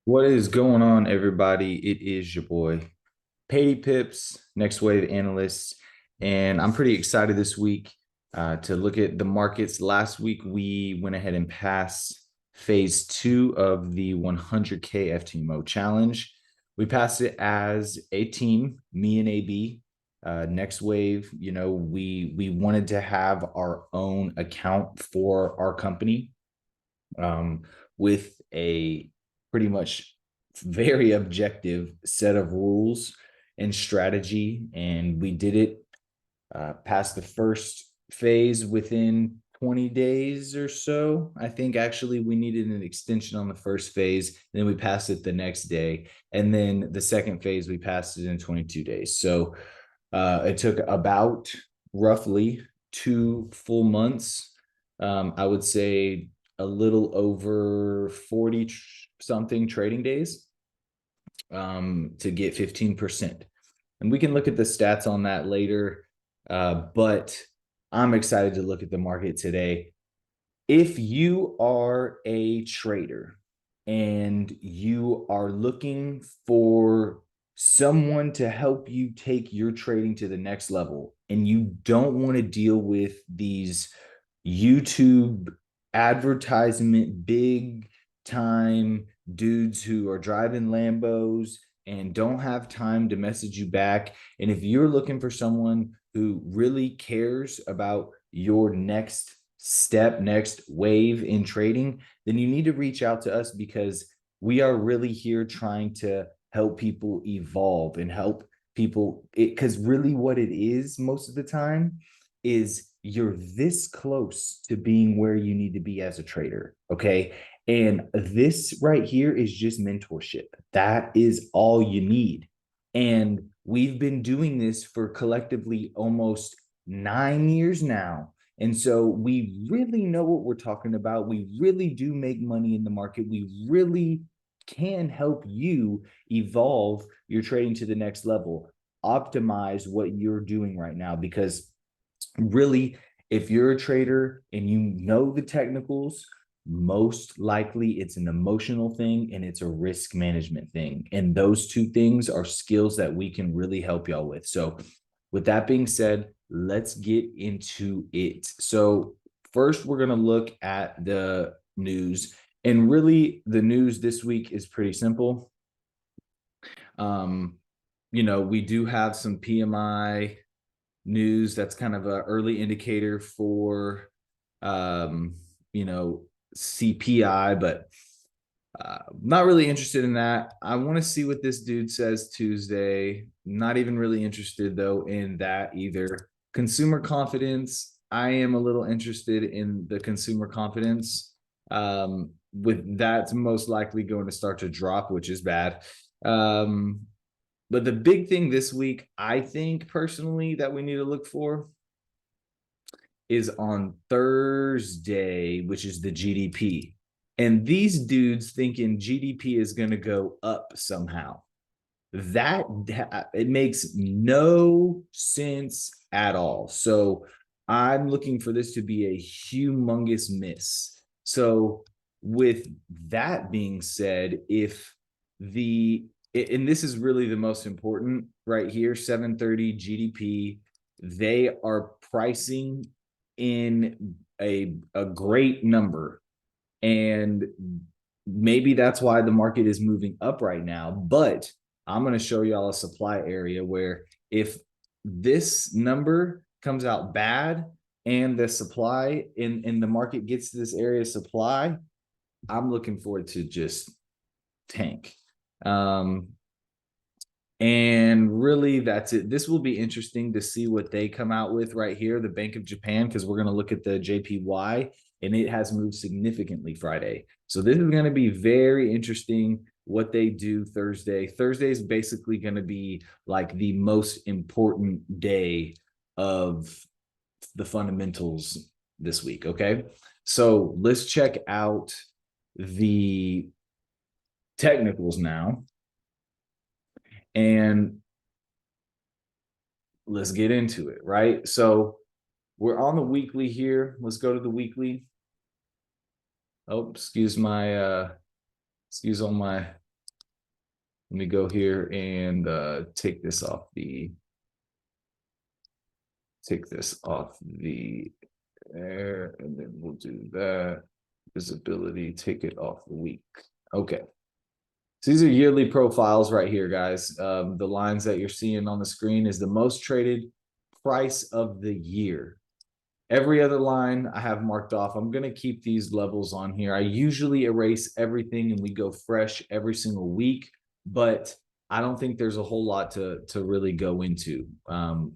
What is going on, everybody? It is your boy, Patey Pips, Next Wave Analyst, and I'm pretty excited this week to look at the markets. Last week, we went ahead and passed phase two of the 100K FTMO challenge. We passed it as a team, me and AB. Next Wave, we wanted to have our own account for our company um, with a pretty much very objective set of rules and strategy. And we did it past the first phase within 20 days or so. I think actually we needed an extension on the first phase, and then we passed it the next day. And then the second phase, we passed it in 22 days. So it took about roughly 2 full months. I would say a little over 40 something trading days to get 15%. And we can look at the stats on that later. But I'm excited to look at the market today. If you are a trader and you are looking for someone to help you take your trading to the next level, and you don't want to deal with these YouTube advertisement, big time dudes who are driving Lambos and don't have time to message you back. And if you're looking for someone who really cares about your next step, next wave in trading, then you need to reach out to us because we are really here trying to help people evolve and help people. Because really, what it is most of the time is you're this close to being where you need to be as a trader. Okay. And this right here is just mentorship. That is all you need. And we've been doing this for collectively almost 9 years now. And so we really know what we're talking about. We really do make money in the market. We really can help you evolve your trading to the next level, optimize what you're doing right now. Because really, if you're a trader and you know the technicals, most likely it's an emotional thing and it's a risk management thing. And those two things are skills that we can really help y'all with. So, with that being said, let's get into it. So, first, we're going to look at the news. And really, the news this week is pretty simple. Um, we do have some PMI news that's kind of an early indicator for um, you know, CPI, but not really interested in that. I want to see what this dude says Tuesday. Not even really interested though in that either. Consumer confidence. I am a little interested in the consumer confidence. With that's most likely going to start to drop, which is bad. Um, but the big thing this week, I think personally, that we need to look for is on Thursday, which is the GDP. And these dudes thinking GDP is going to go up somehow. That it makes no sense at all. So I'm looking for this to be a humongous miss. So with that being said, if the and this is really the most important right here, 730 GDP, they are pricing in a great number. And maybe that's why the market is moving up right now. But I'm going to show y'all a supply area where if this number comes out bad and the supply in the market gets to this area of supply, I'm looking for it to just tank. Um, and really, that's it. This will be interesting to see what they come out with right here, the Bank of Japan, because we're going to look at the JPY, and it has moved significantly Friday. So this is going to be very interesting what they do Thursday. Thursday is basically going to be like the most important day of the fundamentals this week. Okay. So let's check out the technicals now. And let's get into it, right? So we're on the weekly here. Let's go to the weekly. Oh, excuse all my Let me go here and take this off the there, and then we'll do that. Visibility, take it off the week. Okay. So these are yearly profiles right here, guys. The lines that you're seeing on the screen is the most traded price of the year. Every other line I have marked off. I'm going to keep these levels on here. I usually erase everything and we go fresh every single week, but I don't think there's a whole lot to really go into.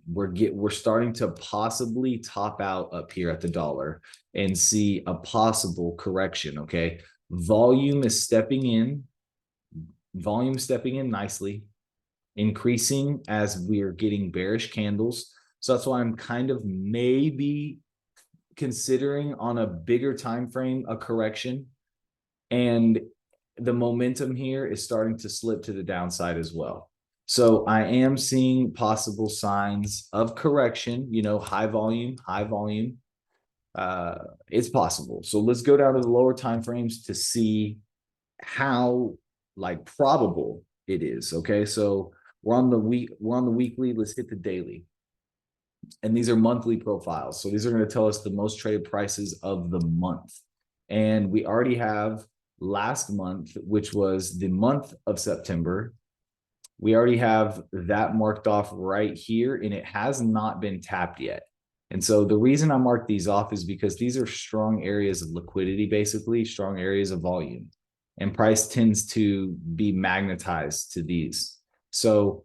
We're starting to possibly top out up here at the dollar and see a possible correction. Okay, volume is stepping in. Volume stepping in nicely, increasing as we're getting bearish candles. So that's why I'm kind of maybe considering on a bigger time frame a correction, and the momentum here is starting to slip to the downside as well. So I am seeing possible signs of correction, high volume. It's possible. So let's go down to the lower time frames to see how probable it is. Okay, so we're on the weekly. Let's hit the daily. And these are monthly profiles. So these are going to tell us the most traded prices of the month. And we already have last month, which was the month of September. We already have that marked off right here, and it has not been tapped yet. And so the reason I mark these off is because these are strong areas of liquidity, basically strong areas of volume. And price tends to be magnetized to these. So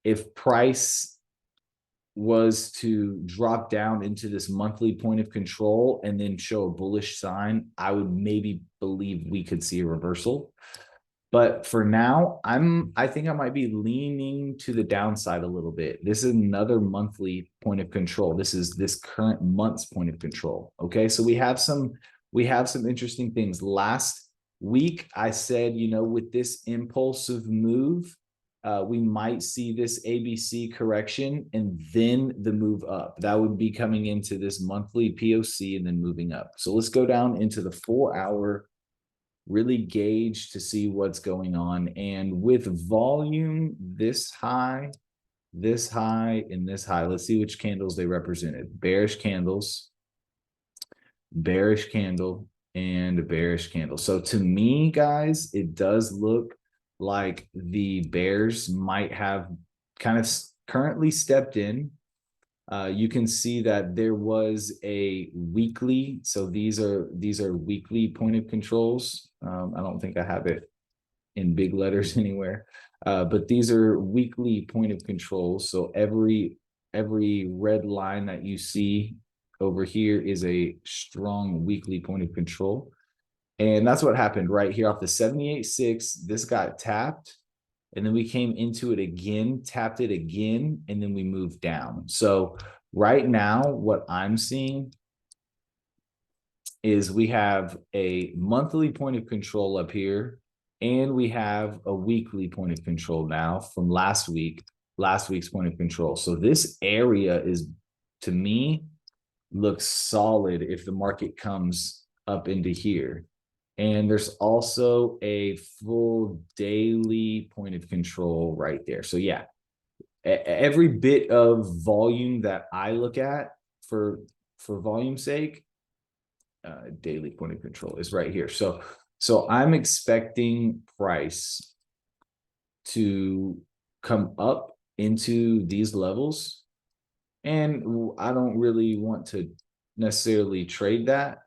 if price was to drop down into this monthly point of control and then show a bullish sign, I would maybe believe we could see a reversal. But for now, I think I might be leaning to the downside a little bit. This is another monthly point of control. This is this current month's point of control. Okay, so we have some interesting things. Last week, I said, with this impulsive move, we might see this ABC correction and then the move up. That would be coming into this monthly POC and then moving up. So let's go down into the 4-hour, really gauge to see what's going on. And with volume this high, and this high, let's see which candles they represented. Bearish candles, bearish candle, and a bearish candle. So to me, guys, it does look like the bears might have kind of currently stepped in. You can see that there was a weekly. So these are weekly point of controls. I don't think I have it in big letters anywhere, but these are weekly point of controls. So every red line that you see over here is a strong weekly point of control. And that's what happened right here off the 78.6. This got tapped, and then we came into it again, tapped it again, and then we moved down. So right now, what I'm seeing is we have a monthly point of control up here, and we have a weekly point of control now from last week's point of control. So this area is, to me, looks solid if the market comes up into here. And there's also a full daily point of control right there. So yeah, every bit of volume that I look at for volume's sake, daily point of control is right here. So I'm expecting price to come up into these levels, and I don't really want to necessarily trade that,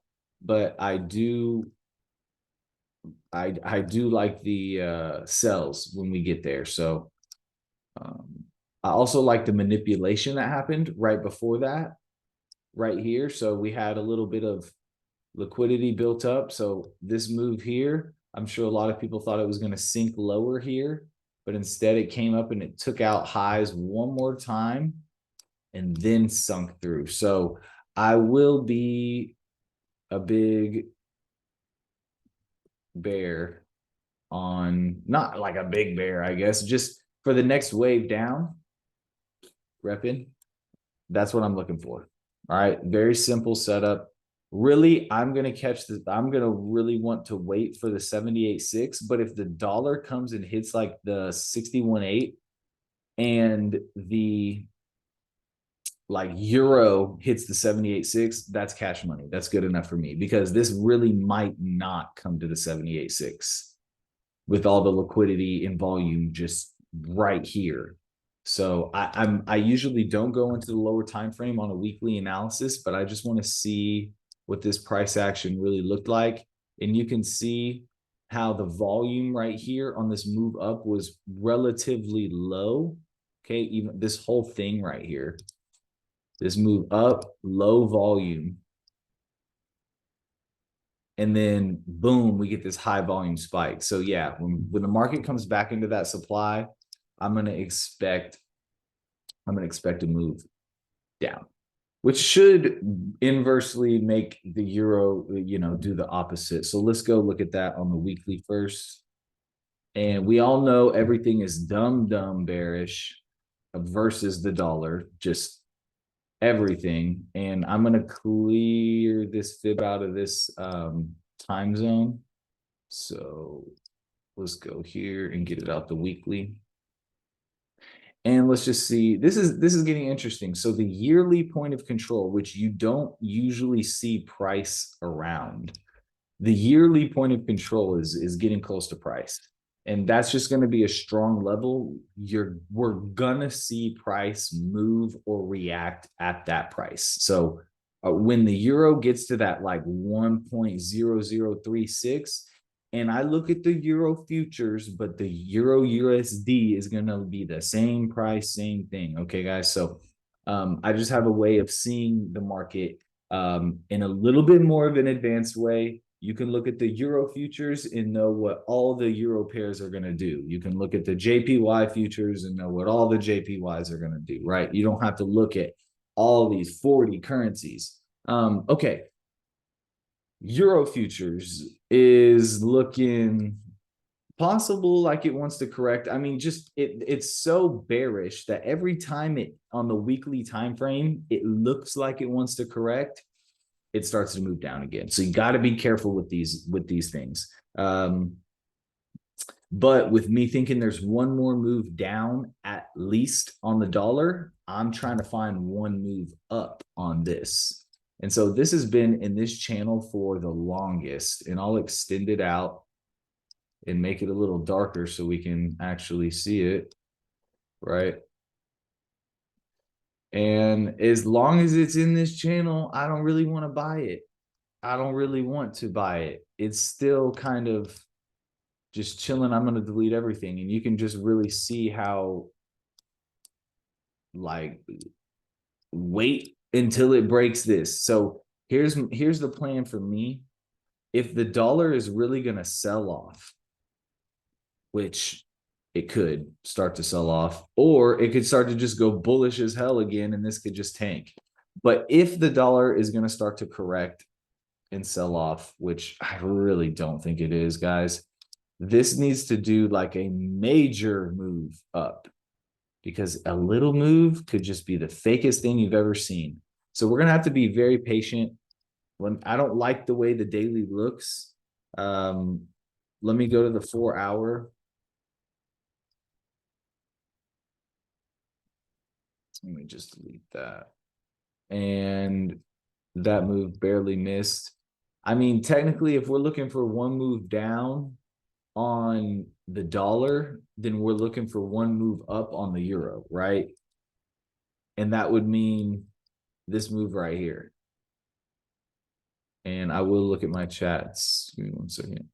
but I do like the sells when we get there. So I also like the manipulation that happened right before that, right here. So we had a little bit of liquidity built up. So this move here, I'm sure a lot of people thought it was going to sink lower here, but instead it came up and it took out highs one more time and then sunk through. So I will be a big bear on, not like a big bear, I guess, just for the next wave down, repping. That's what I'm looking for. All right, very simple setup. Really, I'm gonna catch the. I'm gonna really want to wait for the 78.6. But if the dollar comes and hits like the 61.8 and the like euro hits the 78.6, that's cash money. That's good enough for me because this really might not come to the 78.6 with all the liquidity and volume just right here. So I usually don't go into the lower time frame on a weekly analysis, but I just want to see what this price action really looked like. And you can see how the volume right here on this move up was relatively low. Okay, even this whole thing right here, this move up, low volume. And then boom, we get this high volume spike. So yeah, when the market comes back into that supply, I'm gonna expect a move down, which should inversely make the euro, do the opposite. So let's go look at that on the weekly first. And we all know everything is dumb bearish versus the dollar, just everything. And I'm gonna clear this fib out of this time zone. So let's go here and get it out the weekly. And let's just see, this is getting interesting. So the yearly point of control, which you don't usually see price around, the yearly point of control is getting close to price. And that's just going to be a strong level. We're gonna see price move or react at that price. So when the euro gets to that like 1.0036, and I look at the euro futures, but the euro USD is going to be the same price, same thing. Okay, guys. So I just have a way of seeing the market in a little bit more of an advanced way. You can look at the euro futures and know what all the euro pairs are going to do. You can look at the JPY futures and know what all the JPYs are going to do, right? You don't have to look at all these 40 currencies. Okay. Euro futures is looking possible like it wants to correct. I mean, just it's so bearish that every time it on the weekly time frame, it looks like it wants to correct, it starts to move down again. So you got to be careful with these things. But with me thinking there's one more move down at least on the dollar, I'm trying to find one move up on this. And so this has been in this channel for the longest, and I'll extend it out and make it a little darker so we can actually see it, right? And as long as it's in this channel, I don't really want to buy it. I don't really want to buy it. It's still kind of just chilling. I'm going to delete everything. And you can just really see how, like, wait until it breaks this. So here's the plan for me. If the dollar is really going to sell off, which it could start to sell off, or it could start to just go bullish as hell again, and this could just tank. But if the dollar is going to start to correct and sell off, which I really don't think it is, guys, this needs to do like a major move up, because a little move could just be the fakest thing you've ever seen. So we're going to have to be very patient. When I don't like the way the daily looks, let me go to the 4-hour. Let me just delete that. And that move barely missed. I mean, technically, if we're looking for one move down on the dollar, then we're looking for one move up on the euro, right? And that would mean this move right here. And I will look at my chats. Give me 1 second.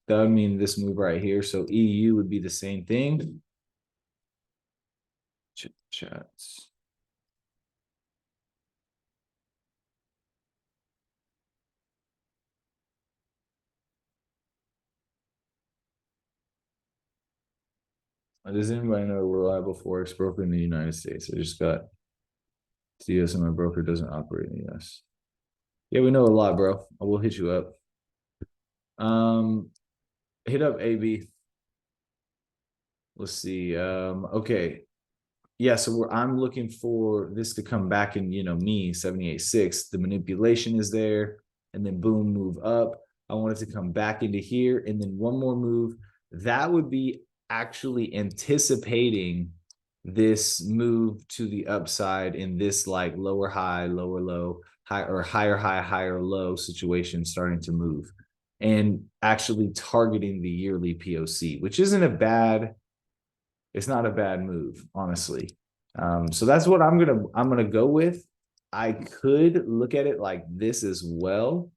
That would mean this move right here. So EU would be the same thing. Chats. Does anybody know a reliable forex broker in the United States? I just got CS and my broker doesn't operate in the US. Yeah, we know a lot, bro. I will hit you up. Hit up AB. Let's see. Okay. yeah, so I'm looking for this to come back and, me 78.6, the manipulation is there, and then boom, move up. I want it to come back into here, and then one more move. That would be actually anticipating this move to the upside in this like lower high, lower low, high or higher high, higher low situation starting to move and actually targeting the yearly POC, which isn't a bad, it's not a bad move, honestly. So that's what I'm gonna go with. I could look at it like this as well.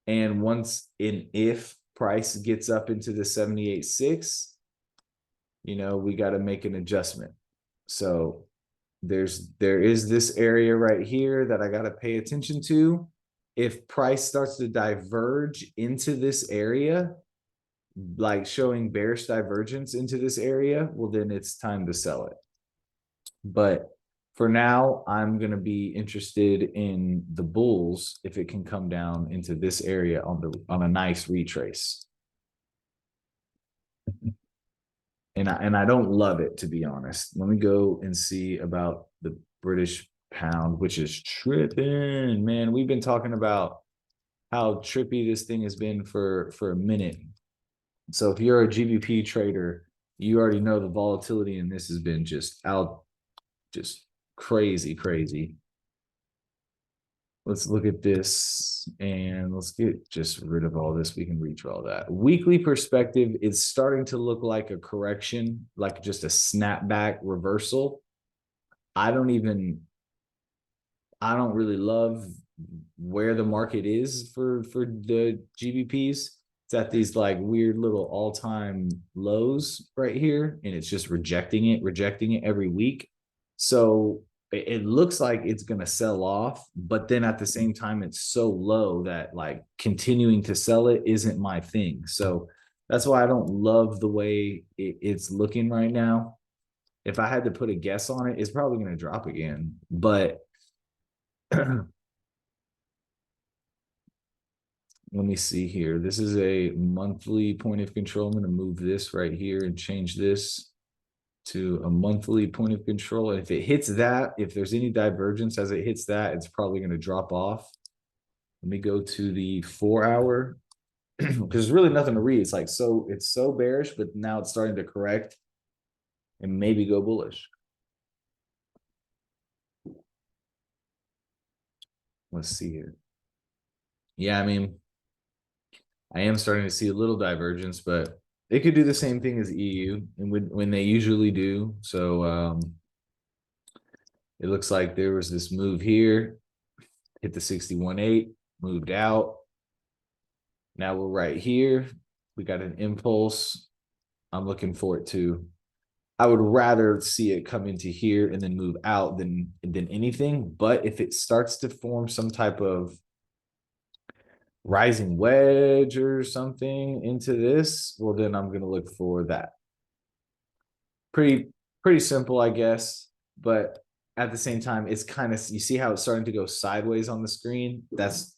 And once in if price gets up into the 78.6, we got to make an adjustment. So there is this area right here that I got to pay attention to. If price starts to diverge into this area, like showing bearish divergence into this area, well, then it's time to sell it. But for now, I'm going to be interested in the bulls if it can come down into this area on a nice retrace. And I don't love it, to be honest. Let me go and see about the British pound, which is tripping, man. We've been talking about how trippy this thing has been for a minute. So if you're a GBP trader, you already know the volatility in this has been just crazy, crazy. Let's look at this and let's get just rid of all this. We can redraw that. Weekly perspective is starting to look like a correction, like just a snapback reversal. I don't really love where the market is for the GBPs. It's at these like weird little all-time lows right here, and it's just rejecting it every week. So it looks like it's going to sell off, but then at the same time, it's so low that like continuing to sell it isn't my thing. So that's why I don't love the way it's looking right now. If I had to put a guess on it, it's probably going to drop again. But let me see here. This is a monthly point of control. I'm going to move this right here and change this to a monthly point of control. And if it hits that, if there's any divergence as it hits that, it's probably going to drop off. Let me go to the 4-hour because there's really nothing to read. It's like, it's so bearish, but now it's starting to correct and maybe go bullish. Let's see here. Yeah, I mean, I am starting to see a little divergence, but they could do the same thing as EU and when they usually do. So it looks like there was this move here, hit the 61.8, moved out. Now we're right here. We got an impulse. I'm looking for it too. I would rather see it come into here and then move out than anything. But if it starts to form some type of rising wedge or something into this, well, then I'm going to look for that. Pretty simple, I guess. But at the same time, it's kind of, you see how it's starting to go sideways on the screen. That's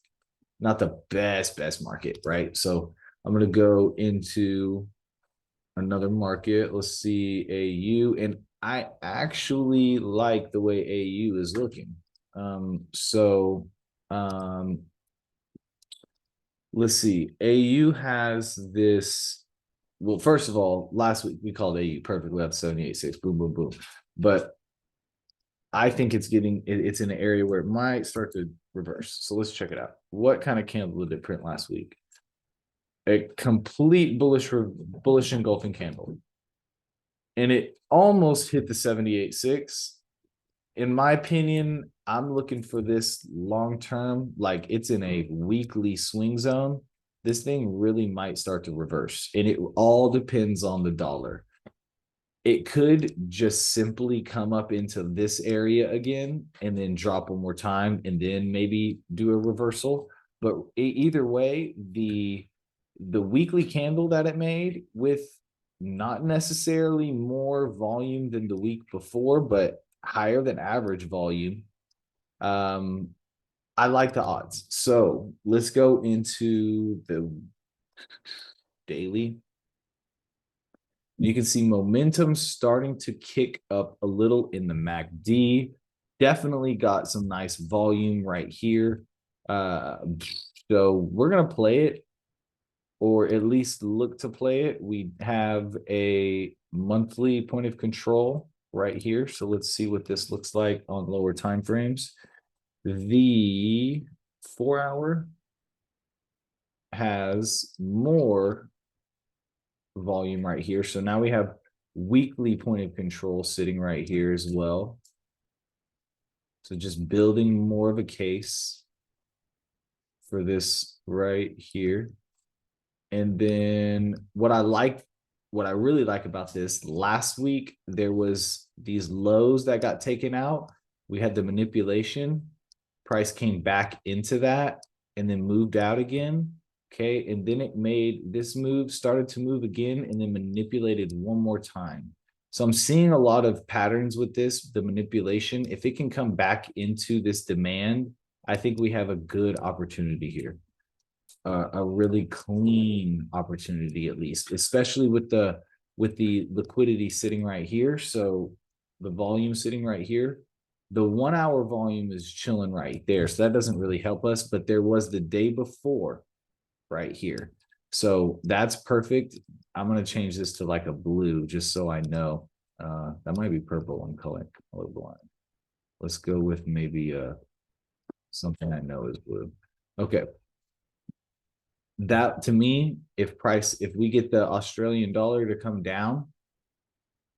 not the best market, right? So I'm going to go into another market. Let's see AU, and I actually like the way AU is looking. Let's see. AU has this. Well, first of all, last week we called AU perfectly up 78.6, boom, boom, boom. But I think it's in an area where it might start to reverse. So let's check it out. What kind of candle did it print last week? A complete bullish engulfing candle. And it almost hit the 78.6. In my opinion, I'm looking for this long term, like it's in a weekly swing zone. This thing really might start to reverse, and it all depends on the dollar. It could just simply come up into this area again and then drop one more time and then maybe do a reversal. But either way, the weekly candle that it made with not necessarily more volume than the week before, but higher than average volume. I like the odds. So let's go into the daily. You can see momentum starting to kick up a little in the MACD. Definitely got some nice volume right here. So we're going to play it, or at least look to play it. We have a monthly point of control right here. So let's see what this looks like on lower time frames. The 4-hour has more volume right here. So now we have weekly point of control sitting right here as well. So just building more of a case for this right here. And then what I really like about this, last week, there was these lows that got taken out. We had the manipulation. Price came back into that and then moved out again. Okay. And then it made this move, started to move again, and then manipulated one more time. So I'm seeing a lot of patterns with this, the manipulation. If it can come back into this demand, I think we have a good opportunity here. A really clean opportunity, at least, especially with the liquidity sitting right here. So the volume sitting right here, the 1-hour volume is chilling right there. So that doesn't really help us, but there was the day before right here. So that's perfect. I'm going to change this to like a blue, just so I know. That might be purple in color blind. Let's go with maybe something I know is blue. Okay. That, to me, if we get the Australian dollar to come down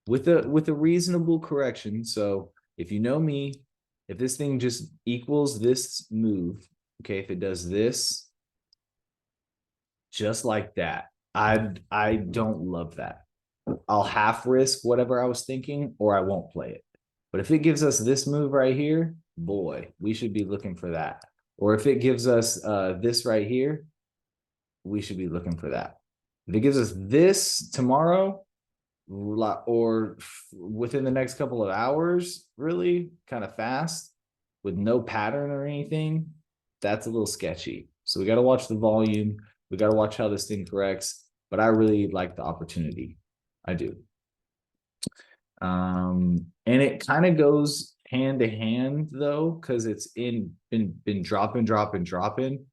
with a reasonable correction. So if you know me, if this thing just equals this move, okay, if it does this just like that, I don't love that. I'll half risk whatever I was thinking, or I won't play it. But if it gives us this move right here, boy, we should be looking for that. Or if it gives us this right here, we should be looking for that. If it gives us this tomorrow, or within the next couple of hours, really kind of fast with no pattern or anything, that's a little sketchy. So we got to watch the volume. We got to watch how this thing corrects. But I really like the opportunity. I do. And it kind of goes hand to hand though, because it's been dropping.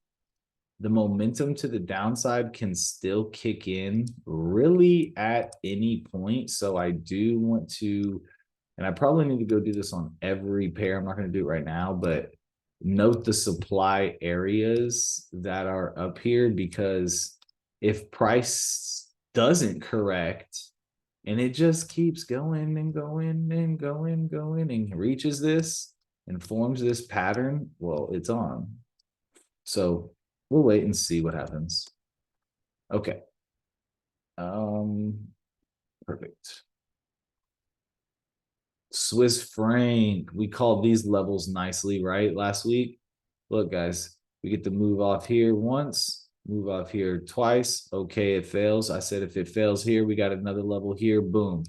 The momentum to the downside can still kick in really at any point. So I do want to, and I probably need to go do this on every pair. I'm not going to do it right now, but note the supply areas that are up here, because if price doesn't correct and it just keeps going and going and going and reaches this and forms this pattern, well, it's on. So we'll wait and see what happens. Okay. Perfect. Swiss franc. We called these levels nicely, right? Last week. Look, guys, we get to move off here once, move off here twice. Okay, it fails. I said if it fails here, we got another level here. Boom.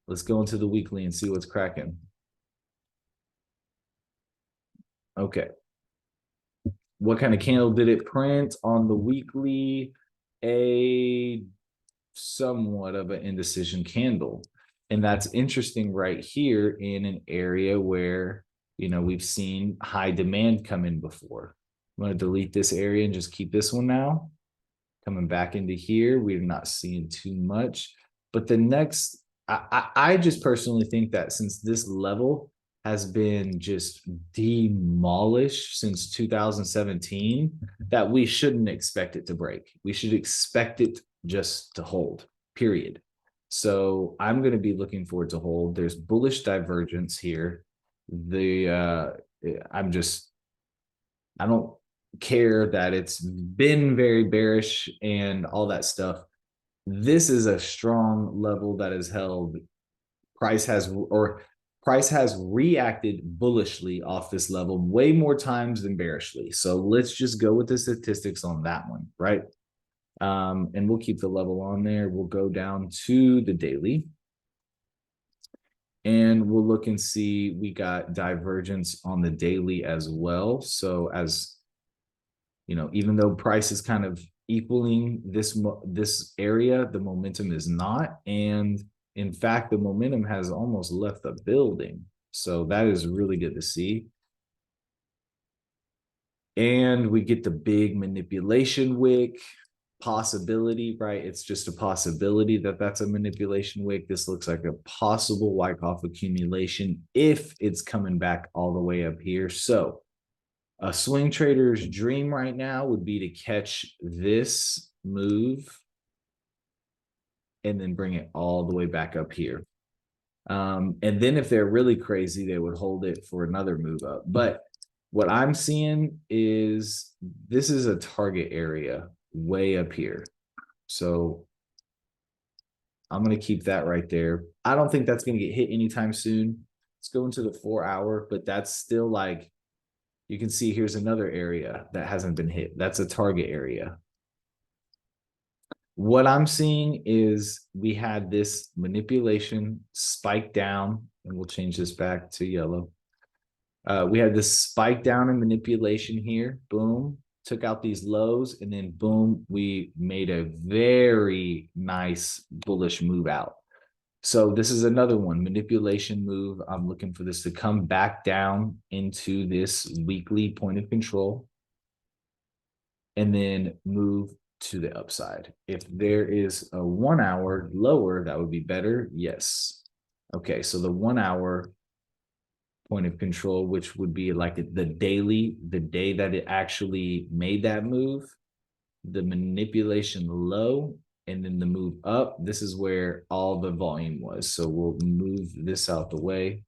Let's go into the weekly and see what's cracking. Okay. What kind of candle did it print on the weekly? A somewhat of an indecision candle. And that's interesting right here in an area where, we've seen high demand come in before. I'm going to delete this area and just keep this one now. Coming back into here, we're not seeing too much. But the next, I just personally think that since this level has been just demolished since 2017, that we shouldn't expect it to break. We should expect it just to hold, period. So I'm going to be looking forward to hold. There's bullish divergence here. I don't care that it's been very bearish and all that stuff. This is a strong level that is held. Price has reacted bullishly off this level way more times than bearishly. So let's just go with the statistics on that one, right? And we'll keep the level on there. We'll go down to the daily. And we'll look and see, we got divergence on the daily as well. So as, even though price is kind of equaling this area. The momentum is not, and in fact, the momentum has almost left the building. So that is really good to see. And we get the big manipulation wick possibility, right? It's just a possibility that that's a manipulation wick. This looks like a possible Wyckoff accumulation if it's coming back all the way up here. So a swing trader's dream right now would be to catch this move and then bring it all the way back up here. And then if they're really crazy, they would hold it for another move up. But what I'm seeing is this is a target area way up here. So I'm going to keep that right there. I don't think that's going to get hit anytime soon. Let's go into the 4 hour, but that's still like, you can see here's another area that hasn't been hit. That's a target area. What I'm seeing is we had this manipulation spike down, and we'll change this back to yellow. We had this spike down in manipulation here. Boom, took out these lows, and then boom, we made a very nice bullish move out. So this is another one, manipulation move. I'm looking for this to come back down into this weekly point of control and then move to the upside. If there is a 1 hour lower, that would be better. Yes. Okay, so the 1 hour point of control, which would be like the daily, the day that it actually made that move, the manipulation low, and then the move up. This is where all the volume was. So we'll move this out the way.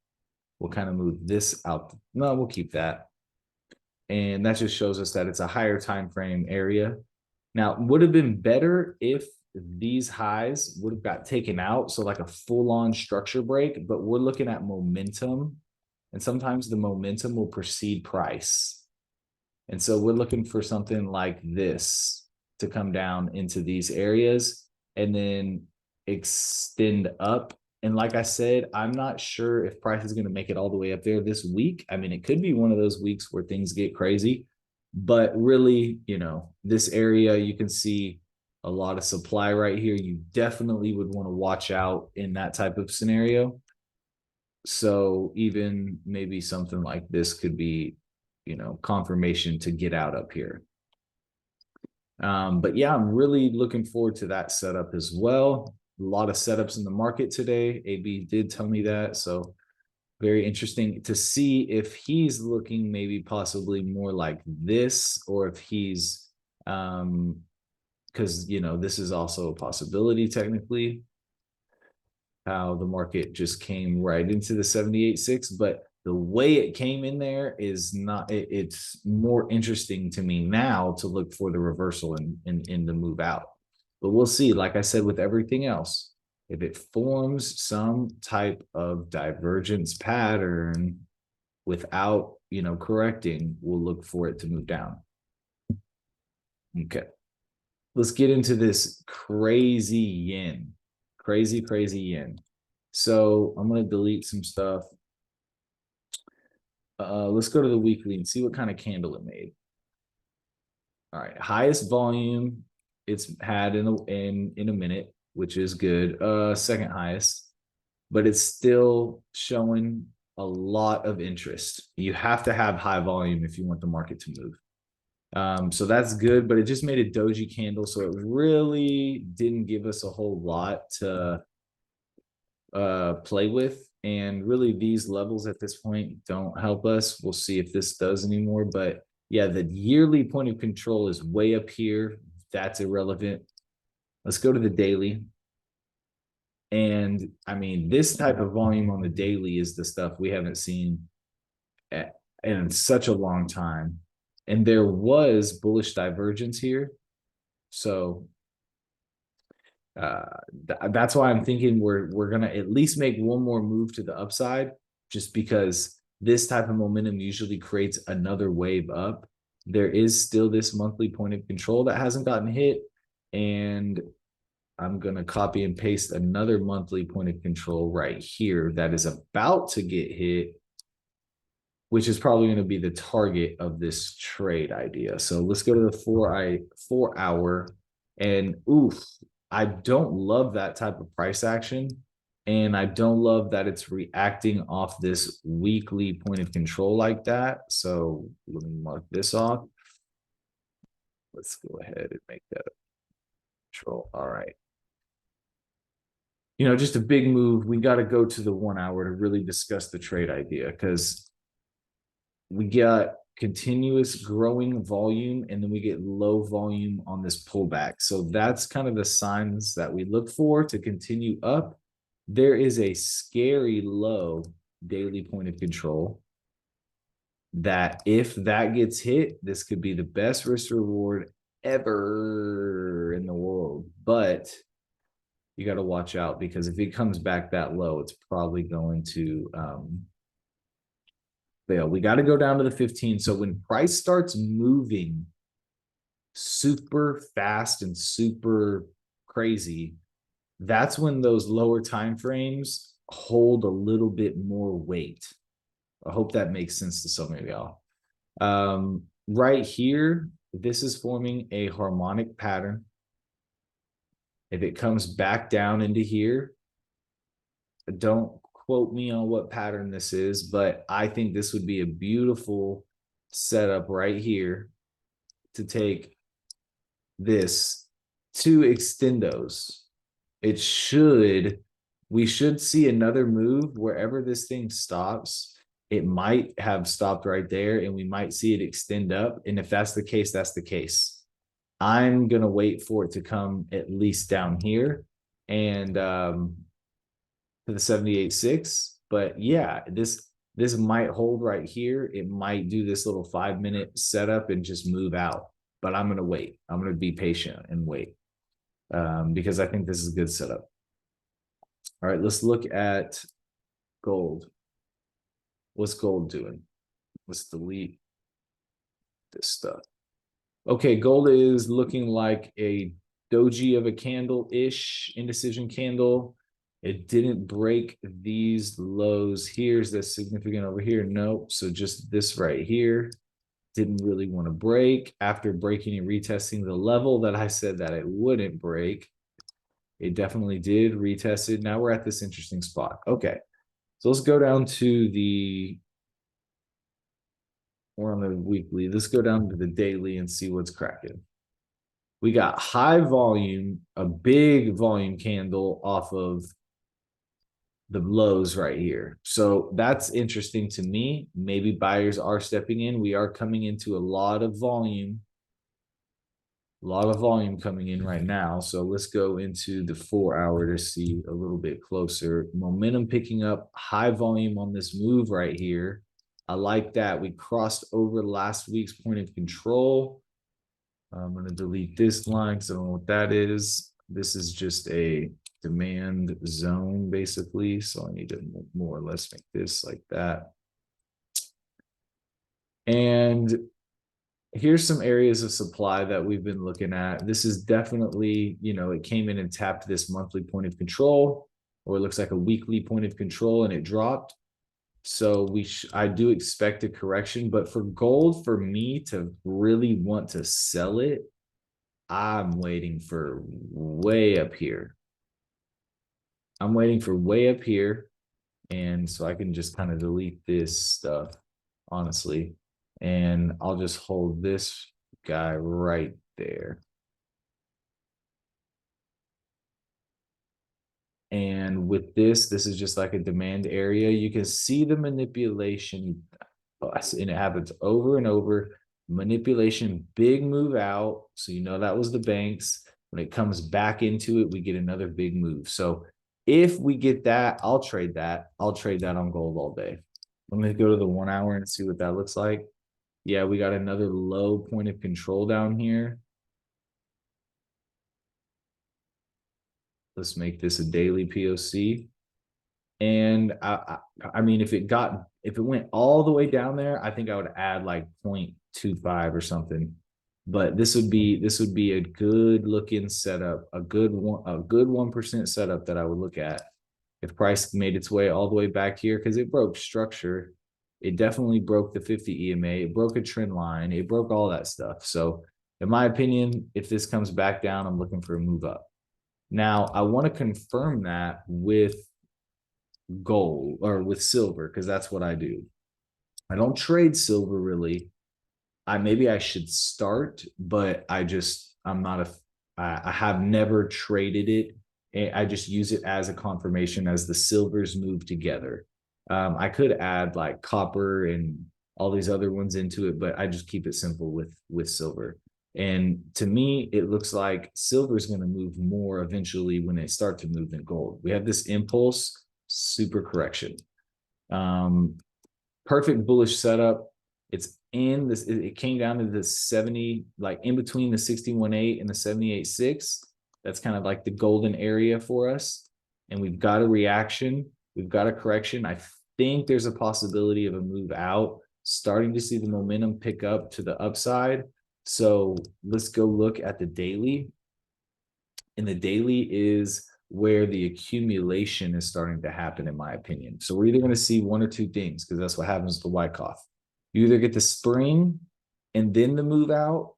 We'll kind of move this out. No, we'll keep that. And that just shows us that it's a higher time frame area. Now, would have been better if these highs would have got taken out. So like a full-on structure break, but we're looking at momentum. And sometimes the momentum will precede price. And so we're looking for something like this to come down into these areas and then extend up. And like I said, I'm not sure if price is going to make it all the way up there this week. I mean, it could be one of those weeks where things get crazy, but really, you know, this area, you can see a lot of supply right here. You definitely would want to watch out in that type of scenario. So even maybe something like this could be, you know, confirmation to get out up here. But yeah, I'm really looking forward to that setup as well. A lot of setups in the market today. AB did tell me that. So very interesting to see if he's looking maybe possibly more like this, or if he's because you know, this is also a possibility technically. How the market just came right into the 78.6, but the way it came in there is not, it's more interesting to me now to look for the reversal in the move out. But we'll see, like I said, with everything else, if it forms some type of divergence pattern without, you know, correcting, we'll look for it to move down. Okay. Let's get into this crazy yen. Crazy yen. So I'm going to delete some stuff. Let's go to the weekly and see what kind of candle it made. All right, highest volume it's had in a minute, which is good. Second highest, but it's still showing a lot of interest. You have to have high volume if you want the market to move. So that's good, but it just made a doji candle, so it really didn't give us a whole lot to play with. And really, these levels at this point don't help us. We'll see if this does anymore. But yeah, the yearly point of control is way up here. That's irrelevant. Let's go to the daily. And I mean, this type of volume on the daily is the stuff we haven't seen in such a long time. And there was bullish divergence here. So that's why I'm thinking we're gonna at least make one more move to the upside, just because this type of momentum usually creates another wave up. There is still this monthly point of control that hasn't gotten hit, and I'm gonna copy and paste another monthly point of control right here that is about to get hit, which is probably going to be the target of this trade idea. So let's go to the 4 hour, and oof, I don't love that type of price action. And I don't love that it's reacting off this weekly point of control like that. So let me mark this off. Let's go ahead and make that a control. All right. Just a big move. We got to go to the 1 hour to really discuss the trade idea, because we got continuous growing volume and then we get low volume on this pullback. So that's kind of the signs that we look for to continue up. There is a scary low daily point of control that if that gets hit, this could be the best risk reward ever in the world. But you got to watch out, because if it comes back that low, it's probably going to fail. We got to go down to the 15. So when price starts moving super fast and super crazy, that's when those lower time frames hold a little bit more weight. I hope that makes sense to some of y'all. Right here, this is forming a harmonic pattern. If it comes back down into here, don't quote me on what pattern this is, but I think this would be a beautiful setup right here to take this to extendos. We should see another move wherever this thing stops. It might have stopped right there, and we might see it extend up. And if that's the case, that's the case. I'm going to wait for it to come at least down here and to the 78.6. But yeah, this might hold right here. It might do this little 5-minute setup and just move out. But I'm going to wait. I'm going to be patient and wait because I think this is a good setup. All right, let's look at gold. What's gold doing? Let's delete this stuff. Okay, gold is looking like a doji of a candle-ish, indecision candle. It didn't break these lows here. Is that significant over here? Nope. So just this right here didn't really want to break. After breaking and retesting the level that I said that it wouldn't break, it definitely did. Retest it. Now we're at this interesting spot. Okay, so let's go down to we're on the weekly. Let's go down to the daily and see what's cracking. We got high volume, a big volume candle off of the lows right here. So that's interesting to me. Maybe buyers are stepping in. We are coming into a lot of volume coming in right now. So let's go into the 4 hour to see a little bit closer. Momentum picking up, high volume on this move right here. I like that. We crossed over last week's point of control. I'm going to delete this line because I don't know what that is. This is just a demand zone, basically. So I need to more or less make this like that. And here's some areas of supply that we've been looking at. This is definitely, it came in and tapped this monthly point of control, or it looks like a weekly point of control, and it dropped. So I do expect a correction, but for gold, for me to really want to sell it, I'm waiting for way up here. I'm waiting for way up here. And so I can just kind of delete this stuff, honestly. And I'll just hold this guy right there. And with this is just like a demand area. You can see the manipulation, and it happens over and over. Manipulation, big move out. So that was the banks. When it comes back into it, we get another big move. So if we get that, I'll trade that. I'll trade that on gold all day. Let me go to the 1 hour and see what that looks like. Yeah, we got another low point of control down here. Let's make this a daily POC. And I mean, if it went all the way down there, I think I would add like 0.25 or something. But this would be a good looking setup, a good 1% setup that I would look at if price made its way all the way back here, because it broke structure. It definitely broke the 50 EMA. It broke a trend line. It broke all that stuff. So in my opinion, if this comes back down, I'm looking for a move up. Now, I want to confirm that with gold or with silver because that's what I do. I don't trade silver really. Maybe I should start, but I'm not I have never traded it. I just use it as a confirmation as the silvers move together. I could add like copper and all these other ones into it, but I just keep it simple with silver. And to me, it looks like silver is going to move more eventually when they start to move than gold. We have this impulse, super correction. Perfect bullish setup. It's in this, it came down to the 70, like in between the 61.8 and the 78.6. That's kind of like the golden area for us. And we've got a reaction. We've got a correction. I think there's a possibility of a move out, starting to see the momentum pick up to the upside. So let's go look at the daily. And the daily is where the accumulation is starting to happen, in my opinion. So we're either going to see one or two things because that's what happens to Wyckoff. You either get the spring and then the move out,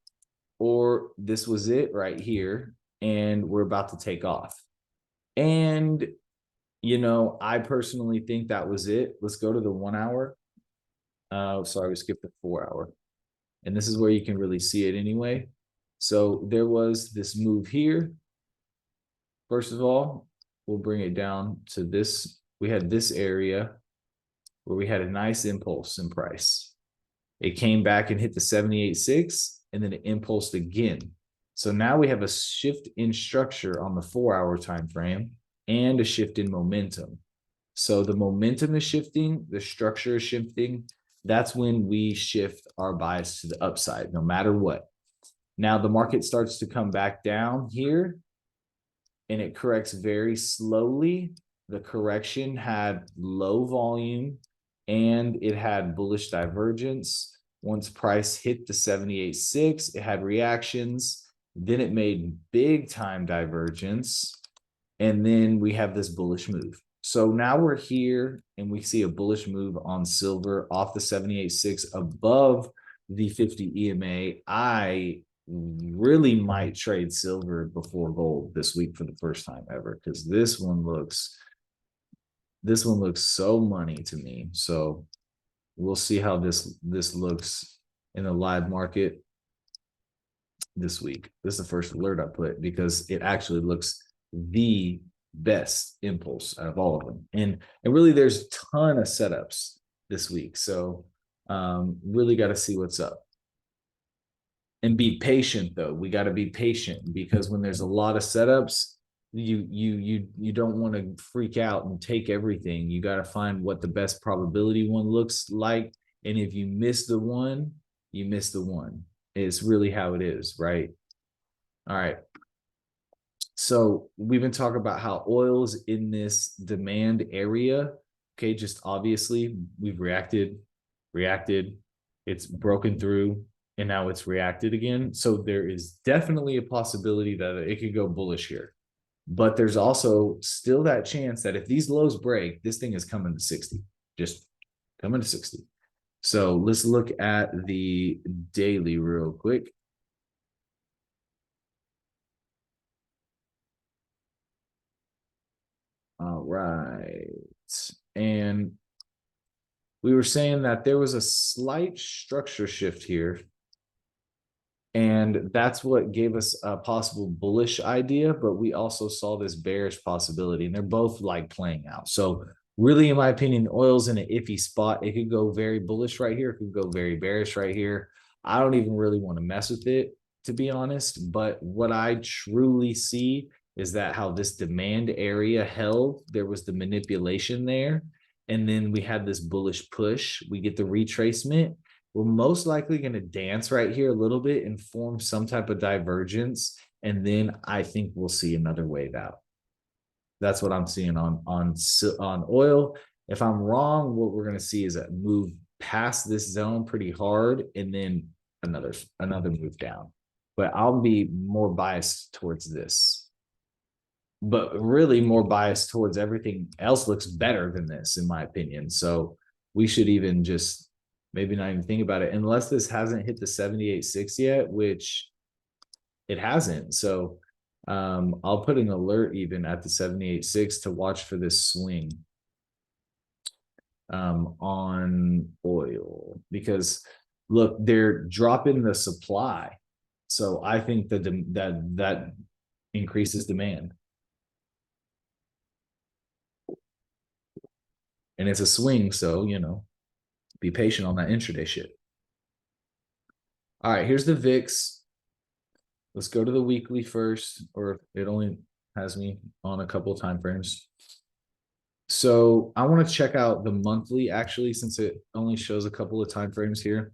or this was it right here and we're about to take off. And, I personally think that was it. Let's go to the 1 hour. Sorry, we skipped the 4 hour. And this is where you can really see it anyway. So there was this move here. First of all, we'll bring it down to this. We had this area where we had a nice impulse in price. It came back and hit the 78.6 and then it impulsed again. So now we have a shift in structure on the 4 hour time frame and a shift in momentum. So the momentum is shifting, the structure is shifting. That's when we shift our bias to the upside, no matter what. Now the market starts to come back down here and it corrects very slowly. The correction had low volume and it had bullish divergence. Once price hit the 78.6, it had reactions. Then it made big time divergence. And then we have this bullish move. So now we're here and we see a bullish move on silver off the 78.6 above the 50 EMA. I really might trade silver before gold this week for the first time ever because this one looks so money to me. So we'll see how this looks in the live market this week. This is the first alert I put because it actually looks the best impulse out of all of them. And really there's a ton of setups this week. So really got to see what's up. And be patient though. We got to be patient because when there's a lot of setups, you don't want to freak out and take everything. You got to find what the best probability one looks like. And if you miss the one, you miss the one. It's really how it is, right? All right. So we've been talking about how oil's in this demand area. Okay, just obviously we've reacted, it's broken through, and now it's reacted again. So there is definitely a possibility that it could go bullish here. But there's also still that chance that if these lows break, this thing is coming to 60, just coming to 60. So let's look at the daily real quick. All right. And we were saying that there was a slight structure shift here. And that's what gave us a possible bullish idea, but we also saw this bearish possibility, and they're both like playing out. So really, in my opinion, oil's in an iffy spot. It could go very bullish right here. It could go very bearish right here. I don't even really want to mess with it, to be honest. But what I truly see is that how this demand area held, there was the manipulation there. And then we had this bullish push. We get the retracement. We're most likely going to dance right here a little bit and form some type of divergence. And then I think we'll see another wave out. That's what I'm seeing on oil. If I'm wrong, what we're going to see is a move past this zone pretty hard and then another move down. But I'll be more biased towards this. But really more biased towards everything else looks better than this, in my opinion. So we should even just maybe not even think about it unless this hasn't hit the 78.6 yet, which it hasn't. So I'll put an alert even at the 78.6 to watch for this swing on oil, because look, they're dropping the supply. So I think that increases demand. And it's a swing, so be patient on that intraday shit. All right, here's the VIX. Let's go to the weekly first, or it only has me on a couple of time frames. So I want to check out the monthly actually, since it only shows a couple of time frames here.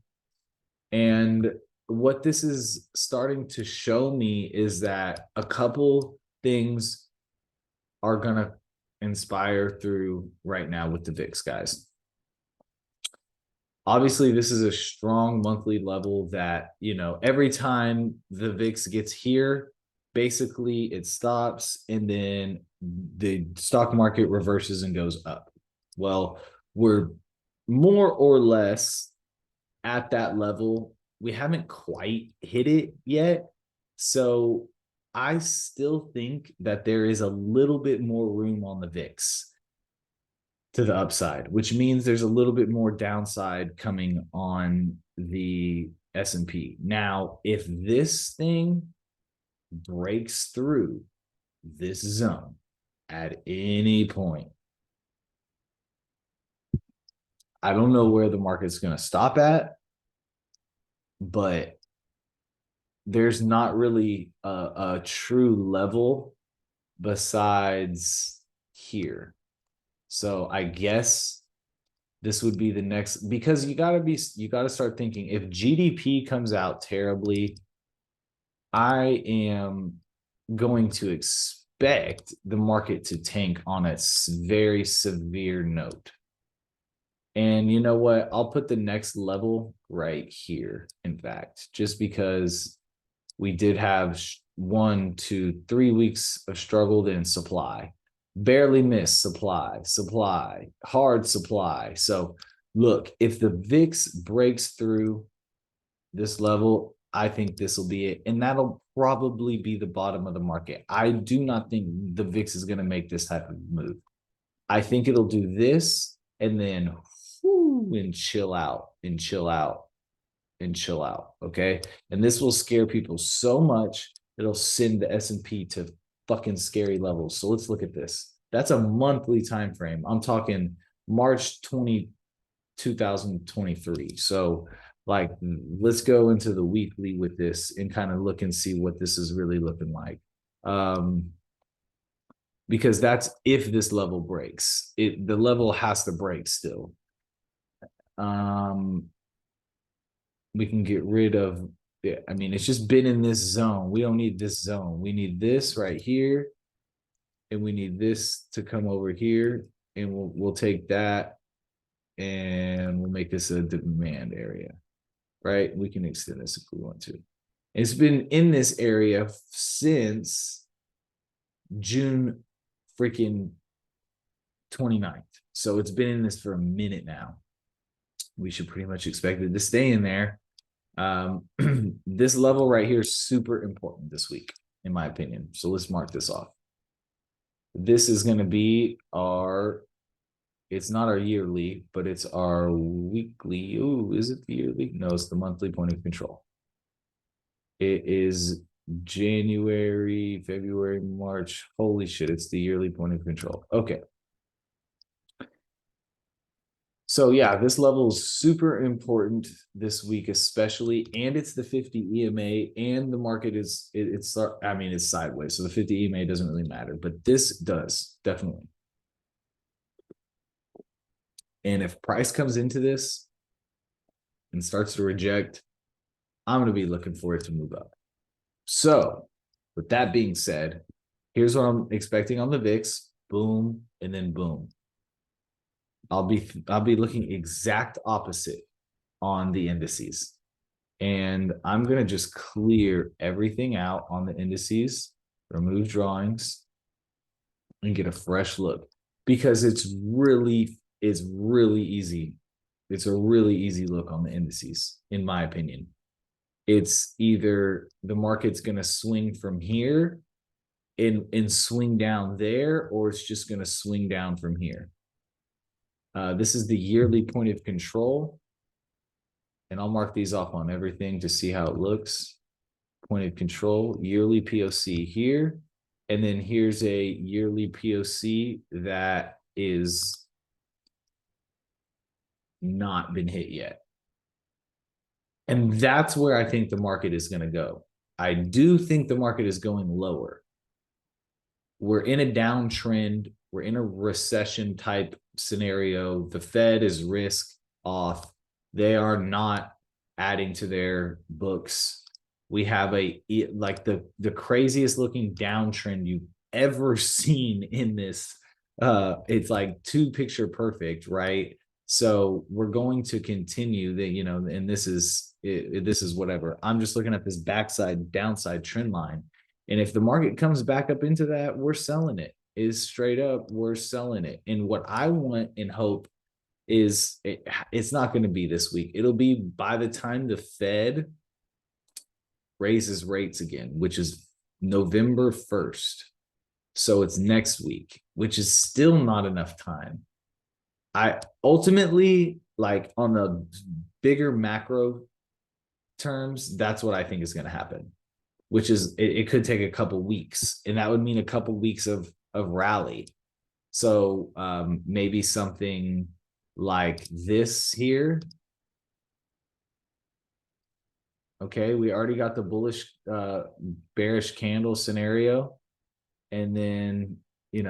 And what this is starting to show me is that a couple things are going to inspire through right now with the VIX, guys. Obviously, this is a strong monthly level that, every time the VIX gets here, basically it stops and then the stock market reverses and goes up. Well, we're more or less at that level. We haven't quite hit it yet. So I still think that there is a little bit more room on the VIX to the upside, which means there's a little bit more downside coming on the S&P. Now, if this thing breaks through this zone at any point, I don't know where the market's going to stop at, but there's not really a true level besides here. So I guess this would be the next, because you got to start thinking, if GDP comes out terribly, I am going to expect the market to tank on a very severe note. And you know what? I'll put the next level right here, in fact, just because we did have 1, 2, 3 weeks of struggle in supply. Barely missed supply, hard supply. So look, if the VIX breaks through this level, I think this will be it. And that'll probably be the bottom of the market. I do not think the VIX is going to make this type of move. I think it'll do this and then and chill out and chill out and chill out. Okay. And this will scare people so much, it'll send the S&P to fucking scary levels. So let's look at this. That's a monthly time frame. I'm talking March 2023. So let's go into the weekly with this and kind of look and see what this is really looking like. Because that's if this level breaks. The level has to break still. We can get rid of it. I mean, it's just been in this zone. We don't need this zone. We need this right here. And we need this to come over here. And we'll take that and we'll make this a demand area. Right? We can extend this if we want to. It's been in this area since June freaking 29th. So it's been in this for a minute now. We should pretty much expect it to stay in there. This level right here is super important this week, in my opinion. So let's mark this off. This is going to be it's not our yearly, but it's our weekly. Ooh, is it the yearly? No, it's the monthly point of control. It is January, February, March. Holy shit, it's the yearly point of control. Okay. So yeah, this level is super important this week, especially, and it's the 50 EMA, and the market is it's sideways, so the 50 EMA doesn't really matter, but this does definitely. And if price comes into this and starts to reject, I'm going to be looking for it to move up. So with that being said, here's what I'm expecting on the VIX. Boom, and then boom. I'll be looking exact opposite on the indices. And I'm going to just clear everything out on the indices, remove drawings, and get a fresh look, because it's really easy It's a really easy look on the indices, in my opinion. It's either the market's going to swing from here and swing down there, or it's just going to swing down from here. This is the yearly point of control. And I'll mark these off on everything to see how it looks. Point of control, yearly POC here. And then here's a yearly POC that is not been hit yet. And that's where I think the market is going to go. I do think the market is going lower. We're in a downtrend. We're in a recession type scenario. The Fed is risk off. They are not adding to their books. We have like the craziest looking downtrend you've ever seen in this. It's like two picture perfect, right? So we're going to continue that, and this is whatever. I'm just looking at this backside downside trend line. And if the market comes back up into that, we're selling it. Is straight up, we're selling it. And what I want and hope is it's not going to be this week. It'll be by the time the Fed raises rates again, which is November 1st. So it's next week, which is still not enough time. I ultimately, like on the bigger macro terms, that's what I think is going to happen, which is it could take a couple weeks, and that would mean a couple weeks of rally. So maybe something like this here. Okay, we already got the bullish bearish candle scenario, and then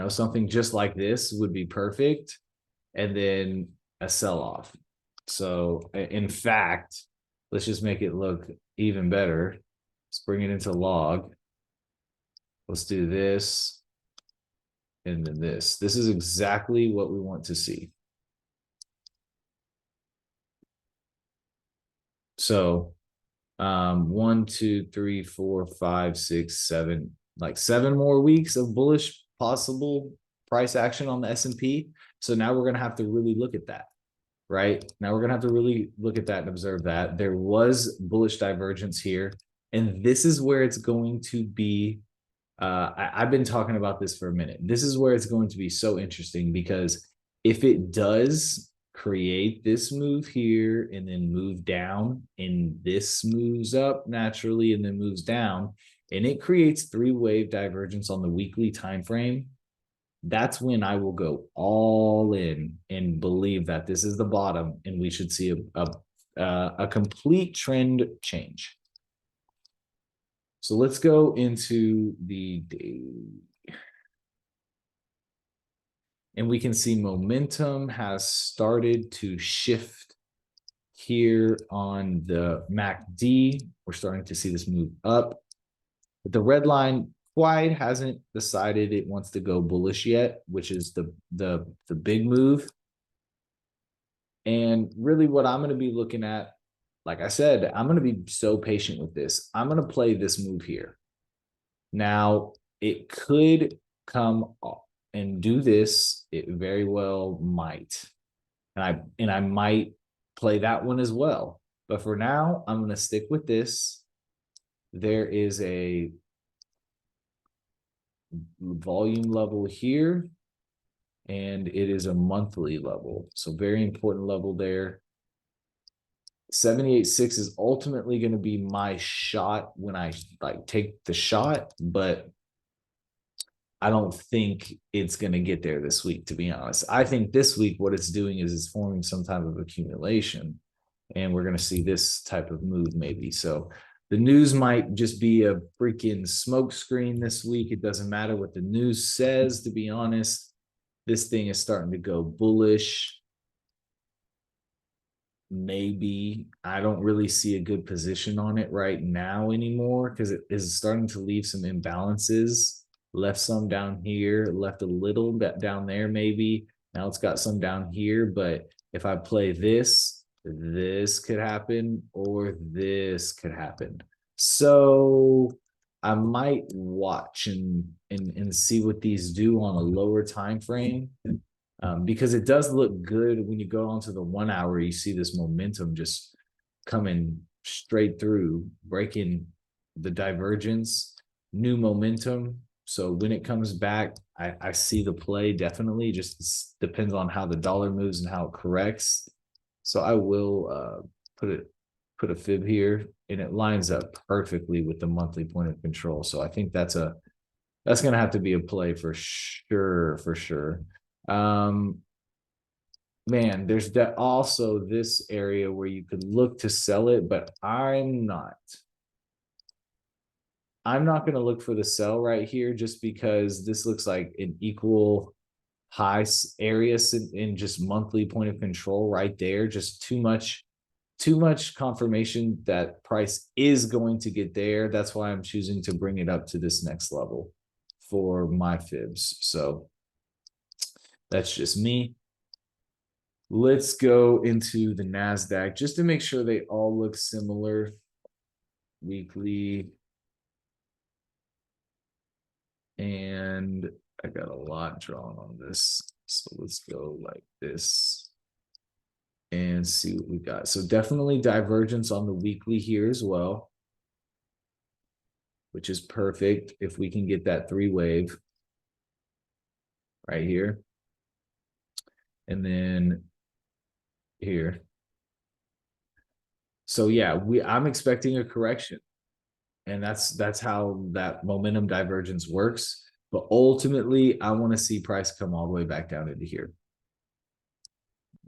something just like this would be perfect, and then a sell-off. So in fact, let's just make it look even better. Let's bring it into log. Let's do this and then this. This is exactly what we want to see. So 1, 2, 3, 4, 5, 6, 7, like 7 more weeks of bullish possible price action on the S&P. So now we're going to have to really look at that, right? Now we're going to have to really look at that and observe that. There was bullish divergence here. And this is where it's going to be. I've been talking about this for a minute. This is where it's going to be so interesting, because if it does create this move here and then move down, and this moves up naturally and then moves down, and it creates 3-wave divergence on the weekly time frame, that's when I will go all in and believe that this is the bottom and we should see a complete trend change. So let's go into the daily. And we can see momentum has started to shift here on the MACD. We're starting to see this move up. But the red line quite hasn't decided it wants to go bullish yet, which is the big move. And really what I'm going to be looking at, like I said, I'm going to be so patient with this. I'm going to play this move here. Now, it could come and do this. It very well might. And I might play that one as well. But for now, I'm going to stick with this. There is a volume level here, and it is a monthly level. So very important level there. 78.6 is ultimately going to be my shot when I take the shot, but I don't think it's going to get there this week, to be honest. I think this week what it's doing is it's forming some type of accumulation, and we're going to see this type of move maybe. So the news might just be a freaking smoke screen this week. It doesn't matter what the news says, to be honest. This thing is starting to go bullish. Maybe I don't really see a good position on it right now anymore, because it is starting to leave some imbalances. Left some down here, left a little bit down there maybe. Now it's got some down here, but if I play this, this could happen, or this could happen. So I might watch and see what these do on a lower time frame. because it does look good when you go onto the 1 hour. You see this momentum just coming straight through, breaking the divergence, new momentum. So when it comes back, I see the play definitely. Just depends on how the dollar moves and how it corrects. So I will put a fib here, and it lines up perfectly with the monthly point of control. So I think that's going to have to be a play for sure, for sure. Man, there's that also this area where you could look to sell it, but I'm not. I'm not going to look for the sell right here just because this looks like an equal high area in just monthly point of control right there. Just too much confirmation that price is going to get there. That's why I'm choosing to bring it up to this next level for my fibs. So that's just me. Let's go into the NASDAQ just to make sure they all look similar. Weekly. And I got a lot drawn on this. So let's go like this and see what we got. So definitely divergence on the weekly here as well, which is perfect if we can get that 3-wave right here. And then here. So yeah, I'm expecting a correction. And that's how that momentum divergence works. But ultimately, I want to see price come all the way back down into here.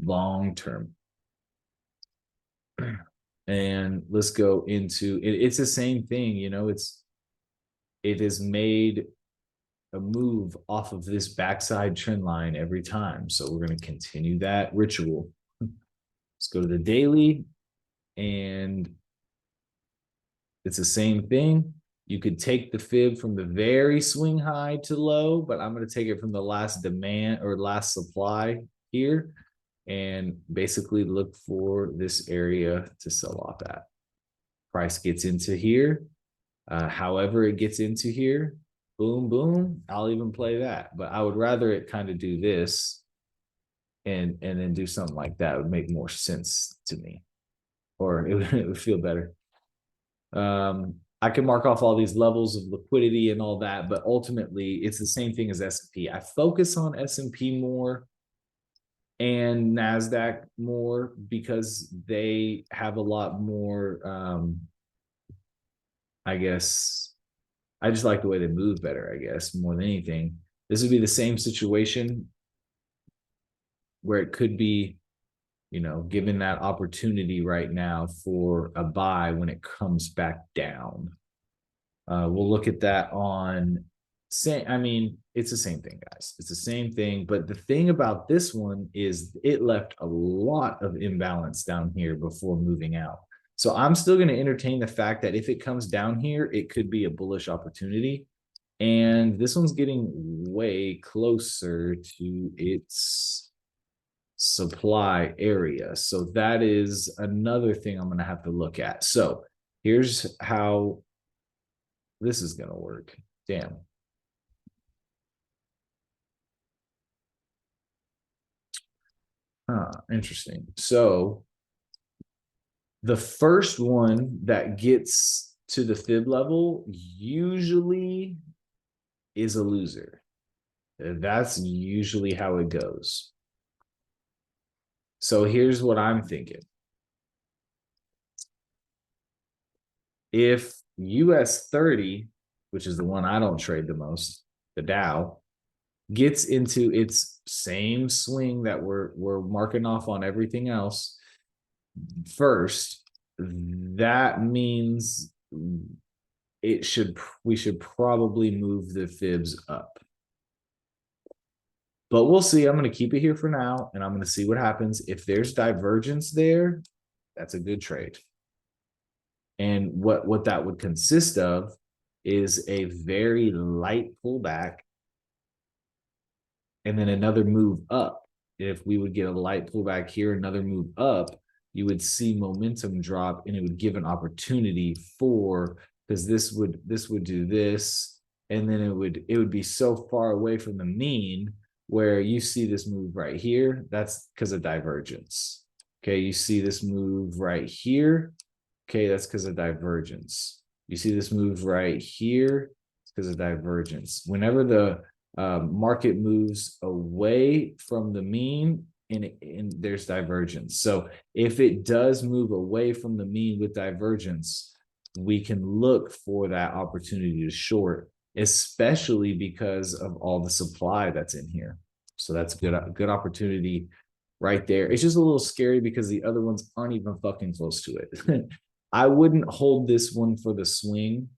Long term. And let's go into it. It's the same thing, you know, it has made a move off of this backside trend line every time. So we're going to continue that ritual. Let's go to the daily, and it's the same thing. You could take the fib from the very swing high to low, but I'm going to take it from the last demand or last supply here and basically look for this area to sell off at. Price gets into here. However it gets into here, boom, boom, I'll even play that. But I would rather it kind of do this and then do something like that. It would make more sense to me, or it would feel better. I can mark off all these levels of liquidity and all that, but ultimately it's the same thing as S&P. I focus on S&P more and NASDAQ more because they have a lot more, I guess, I just like the way they move better, I guess, more than anything. This would be the same situation where it could be, you know, given that opportunity right now for a buy when it comes back down. We'll look at that on I mean, it's the same thing, guys. It's the same thing. But the thing about this one is it left a lot of imbalance down here before moving out. So I'm still going to entertain the fact that if it comes down here, it could be a bullish opportunity. And this one's getting way closer to its supply area. So that is another thing I'm going to have to look at. So here's how this is going to work. Damn. Interesting. So the first one that gets to the fib level usually is a loser. That's usually how it goes. So here's what I'm thinking. If US 30, which is the one I don't trade the most, the Dow, gets into its same swing that we're marking off on everything else first, that means we should probably move the fibs up. But we'll see. I'm going to keep it here for now, and I'm going to see what happens. If there's divergence there, that's a good trade. And what that would consist of is a very light pullback and then another move up. If we would get a light pullback here, another move up, you would see momentum drop, and it would give an opportunity for, because this would do this, and then it would be so far away from the mean where you see this move right here, that's because of divergence. Okay, you see this move right here. Okay, that's because of divergence. You see this move right here, it's because of divergence. Whenever the market moves away from the mean, and there's divergence. So if it does move away from the mean with divergence, we can look for that opportunity to short, especially because of all the supply that's in here. So that's good opportunity right there. It's just a little scary because the other ones aren't even fucking close to it. I wouldn't hold this one for the swing.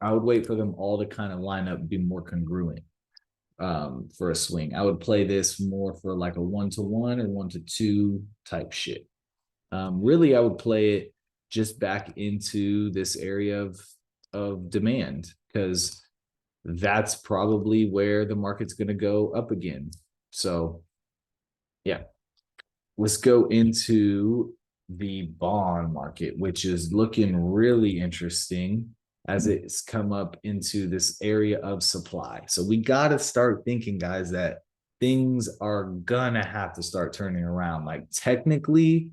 I would wait for them all to kind of line up, be more congruent for a swing. I would play this more for like a 1-to-1 or 1-to-2 type shit. Really, I would play it just back into this area of demand because that's probably where the market's going to go up again. So, yeah, let's go into the bond market, which is looking really interesting as it's come up into this area of supply. So we got to start thinking, guys, that things are gonna have to start turning around. Like technically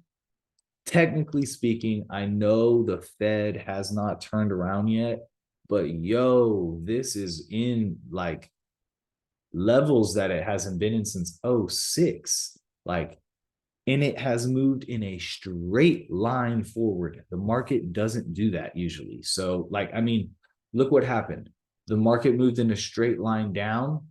speaking, I know the Fed has not turned around yet, but yo, this is in like levels that it hasn't been in since '06. Like, and it has moved in a straight line forward. The market doesn't do that usually. So, like, I mean, look what happened. The market moved in a straight line down.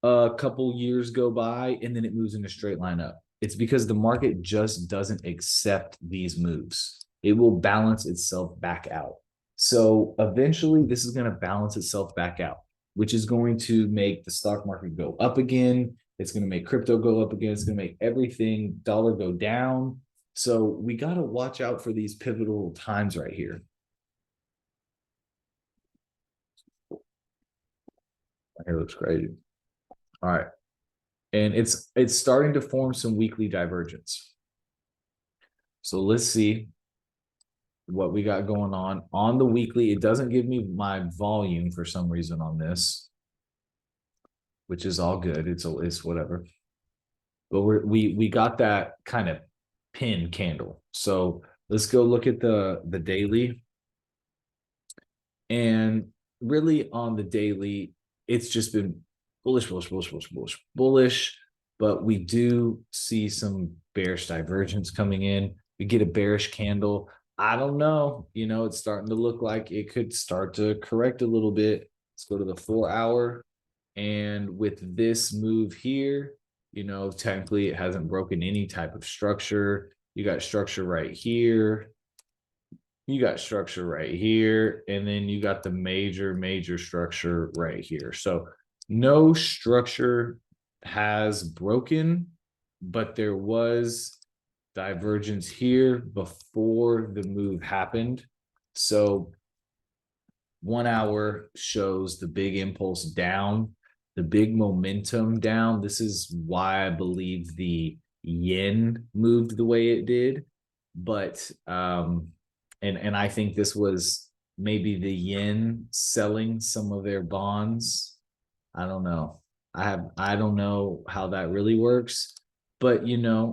A couple years go by, and then it moves in a straight line up. It's because the market just doesn't accept these moves. It will balance itself back out. So eventually, this is going to balance itself back out, which is going to make the stock market go up again. It's going to make crypto go up again. It's going to make everything dollar go down. So we got to watch out for these pivotal times right here. My hair looks crazy. All right. And it's starting to form some weekly divergence. So let's see what we got going on the weekly. It doesn't give me my volume for some reason on this, which is all good. It's whatever. But we got that kind of pin candle. So let's go look at the daily. And really on the daily, it's just been bullish. But we do see some bearish divergence coming in. We get a bearish candle. I don't know. It's starting to look like it could start to correct a little bit. Let's go to the 4-hour. And with this move here, technically it hasn't broken any type of structure. You got structure right here. You got structure right here. And then you got the major structure right here. So no structure has broken, but there was divergence here before the move happened. So 1 hour shows the big impulse down, the big momentum down. This is why I believe the yen moved the way it did. But and I think this was maybe the yen selling some of their bonds. I don't know. I don't know how that really works, but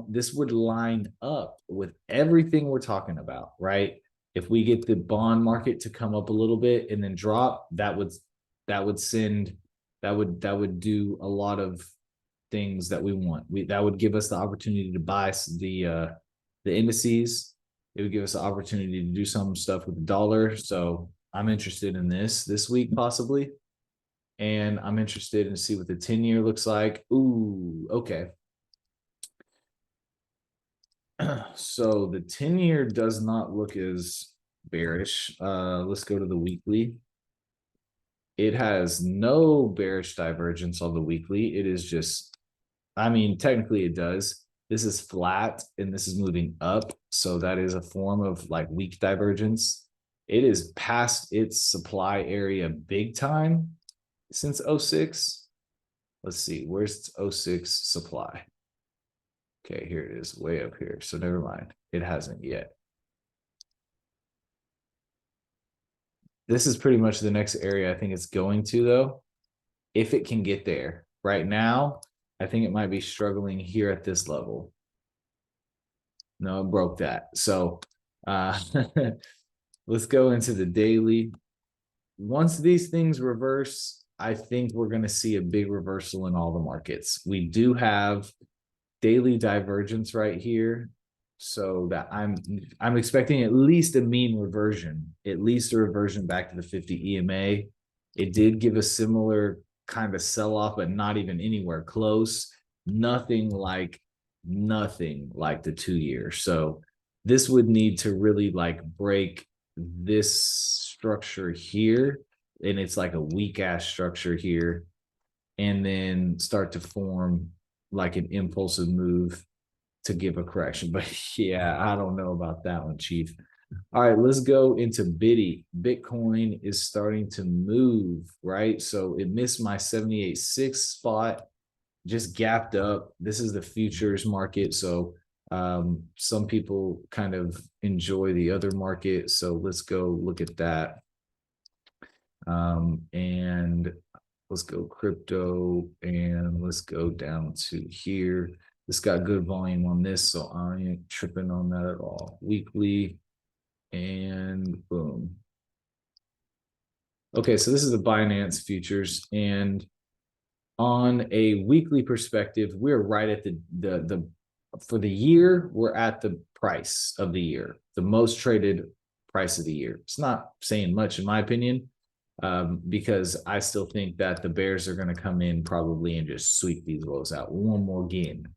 this would line up with everything we're talking about, right? If we get the bond market to come up a little bit and then drop, that would do a lot of things that we want. That would give us the opportunity to buy the indices. It would give us the opportunity to do some stuff with the dollar. So I'm interested in this week possibly. And I'm interested in see what the 10-year looks like. Ooh, okay. So the 10-year does not look as bearish. Let's go to the weekly. It has no bearish divergence on the weekly. It is just, I mean, technically it does. This is flat and this is moving up. So that is a form of like weak divergence. It is past its supply area big time since '06. Let's see, where's '06 supply? Okay, here it is, way up here. So never mind, it hasn't yet. This is pretty much the next area I think it's going to, though, if it can get there. right now, I think it might be struggling here at this level. No, it broke that. So let's go into the daily. Once these things reverse, I think we're going to see a big reversal in all the markets. We do have daily divergence right here, so that I'm expecting at least a mean reversion, at least a reversion back to the 50 EMA. It did give a similar kind of sell-off, but not even anywhere close. Nothing like the 2 year. So this would need to really like break this structure here, and it's like a weak ass structure here, and then start to form like an impulsive move to give a correction. But yeah, I don't know about that one, Chief. All right, let's go into Biddy. Bitcoin is starting to move, right? So it missed my 78.6 spot, just gapped up. This is the futures market. So some people kind of enjoy the other market. So let's go look at that. And let's go crypto, and let's go down to here. This got good volume on this, so I ain't tripping on that at all. Weekly, and boom. Okay, so this is the Binance futures, and on a weekly perspective, we're right at the for the year, we're at the price of the year, the most traded price of the year. It's not saying much in my opinion, because I still think that the bears are going to come in probably and just sweep these lows out one more game.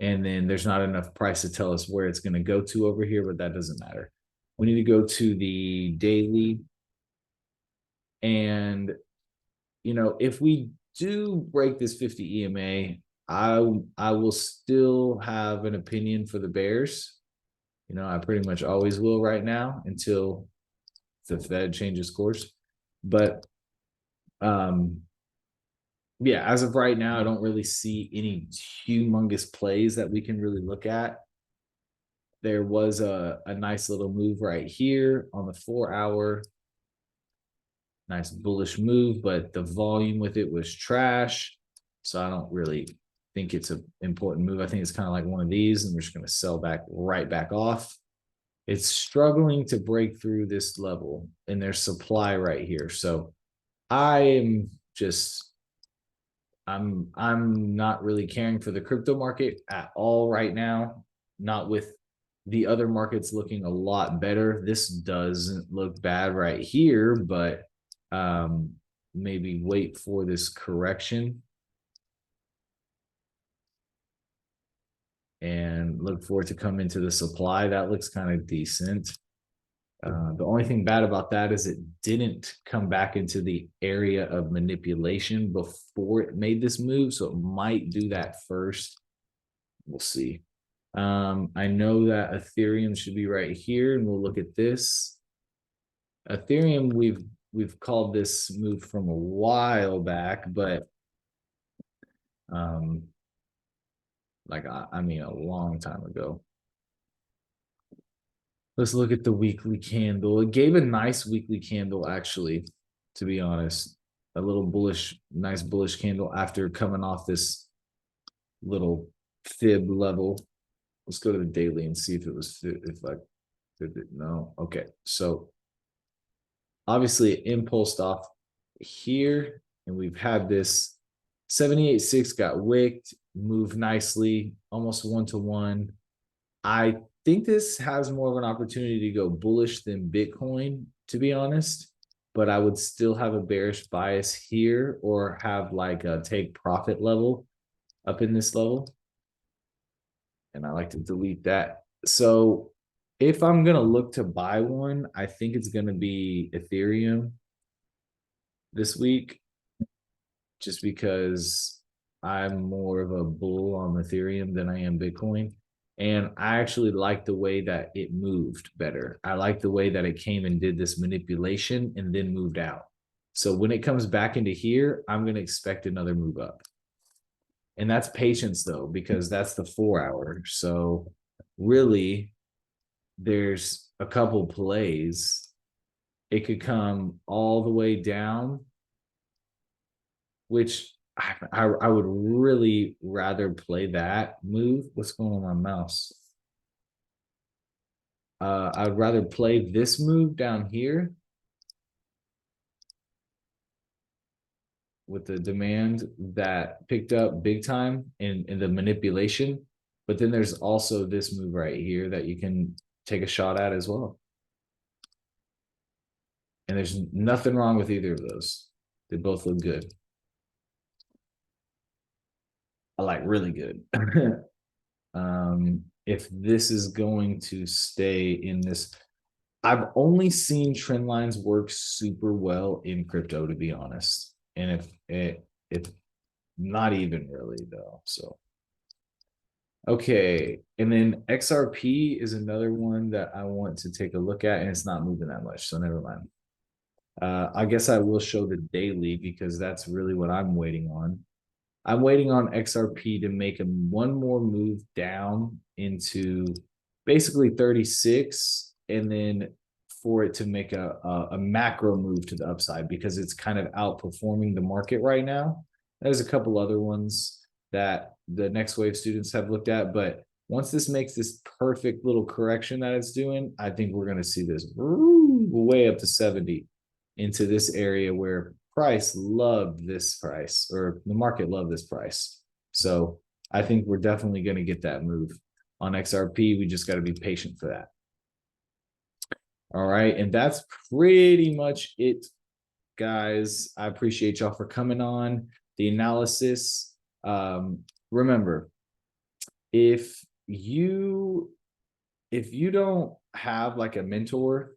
And then there's not enough price to tell us where it's going to go to over here, but that doesn't matter. We need to go to the daily. And, if we do break this 50 EMA, I will still have an opinion for the bears. I pretty much always will right now until the Fed changes course. But yeah, as of right now, I don't really see any humongous plays that we can really look at. There was a nice little move right here on the 4 hour. Nice bullish move, but the volume with it was trash. So I don't really think it's an important move. I think it's kind of like one of these, and we're just going to sell back right back off. It's struggling to break through this level, and there's supply right here. So I'm not really caring for the crypto market at all right now, not with the other markets looking a lot better. This doesn't look bad right here, but maybe wait for this correction and look for it to come into the supply. That looks kind of decent. The only thing bad about that is it didn't come back into the area of manipulation before it made this move. So it might do that first. We'll see. I know that Ethereum should be right here, and we'll look at this. Ethereum, we've called this move from a while back, but I mean a long time ago. Let's look at the weekly candle. It gave a nice weekly candle, actually, to be honest. A little bullish, nice bullish candle after coming off this little fib level. Let's go to the daily and see if it was no. Okay, so obviously it impulsed off here, and we've had this 78.6 got wicked, moved nicely, almost 1-to-1. I think this has more of an opportunity to go bullish than Bitcoin, to be honest, but I would still have a bearish bias here, or have like a take profit level up in this level. And I like to delete that. So if I'm going to look to buy one, I think it's going to be Ethereum this week, just because I'm more of a bull on Ethereum than I am Bitcoin. And I actually like the way that it moved better. I like the way that it came and did this manipulation and then moved out. So when it comes back into here, I'm going to expect another move up. And that's patience, though, because that's the 4 hour. So really, there's a couple plays. It could come all the way down, which I would really rather play that move. What's going on with my mouse? I'd rather play this move down here with the demand that picked up big time in the manipulation. But then there's also this move right here that you can take a shot at as well. And there's nothing wrong with either of those. They both look good. I like really good. If this is going to stay in this, I've only seen trend lines work super well in crypto, to be honest. And if not even really though. So okay, and then XRP is another one that I want to take a look at, and it's not moving that much, so never mind. I guess I will show the daily because that's really what I'm waiting on. I'm waiting on XRP to make one more move down into basically 36, and then for it to make a macro move to the upside because it's kind of outperforming the market right now. There's a couple other ones that the next wave students have looked at, but once this makes this perfect little correction that it's doing, I think we're going to see this way up to 70 into this area where price loved this price, or the market loved this price. So I think we're definitely going to get that move on XRP. We just got to be patient for that. All right. And that's pretty much it, guys. I appreciate y'all for coming on the analysis. Remember, if you don't have like a mentor,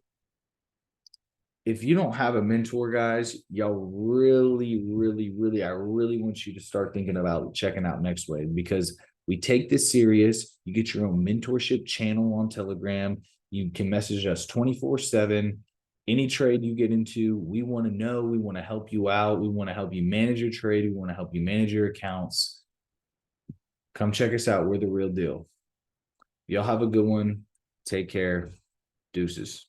if you don't have a mentor, guys, y'all really, really, really, I really want you to start thinking about checking out Next Wave, because we take this serious. You get your own mentorship channel on Telegram. You can message us 24/7. Any trade you get into, we want to know. We want to help you out. We want to help you manage your trade. We want to help you manage your accounts. Come check us out. We're the real deal. Y'all have a good one. Take care. Deuces.